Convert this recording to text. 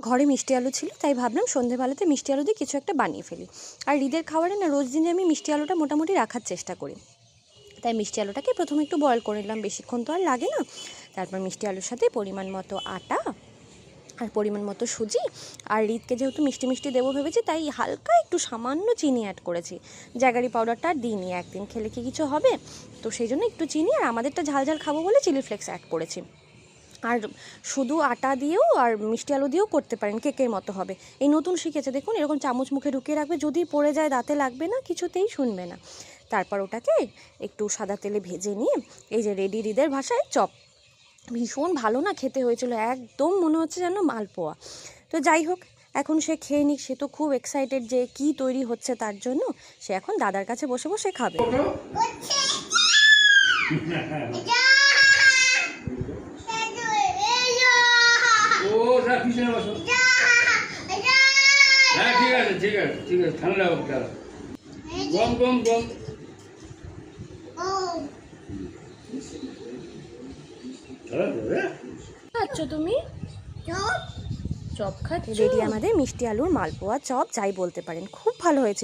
ঘরে মিষ্টি আলু ছিল, তাই ভাবলাম সন্ধেবেলাতে মিষ্টি আলু দিয়ে কিছু একটা বানিয়ে ফেলি। আর ঈদের খাবারে না রোজ দিনে আমি মিষ্টি আলুটা মোটামুটি রাখার চেষ্টা করি। তাই মিষ্টি আলুটাকে প্রথমে একটু বয়েল করে নিলাম, বেশিক্ষণ তো আর লাগে না। তারপর মিষ্টি আলুর সাথে পরিমাণ মতো আটা আর পরিমাণ মতো সুজি, আর ঈদকে যেহেতু মিষ্টি মিষ্টি দেবো ভেবেছি, তাই হালকা একটু সামান্য চিনি অ্যাড করেছি। জ্যাগারি পাউডারটা আর দিইনি, একদিন খেলে কি কিছু হবে, তো সেই জন্য একটু চিনি, আর আমাদেরটা ঝাল ঝাল খাবো বলে চিলি ফ্লেক্স অ্যাড করেছি। আর শুধু আটা দিয়েও আর মিষ্টি আলু দিয়েও করতে পারেন, কেকের মতো হবে। এই নতুন শিখেছে, দেখুন এরকম চামচ মুখে ঢুকিয়ে রাখবে, যদি পড়ে যায় দাঁতে লাগবে না, কিছুতেই শুনবে না। তারপর ওটাকে একটু সাদা তেলে ভেজে নিয়ে এই যে রেডি ঈদের ভাষায় চপ, ভীষণ ভালো না খেতে হয়েছিল, একদম মনে হচ্ছে যেন মালপোয়া। তো যাই হোক, এখন সে খেয়ে নিক, সে তো খুব এক্সাইটেড যে কি তৈরি হচ্ছে তার জন্য। সে এখন দাদার কাছে বসে বসে খাবে। ঠিক আছে ঠান্ডা হোক, গম গম গম। আচ্ছা, তুমি চপ খাচ্ছ? রেডি আমাদের মিষ্টি আলুর মালপোয়া চপ, যাই বলতে পারেন, খুব ভালো হয়েছিল।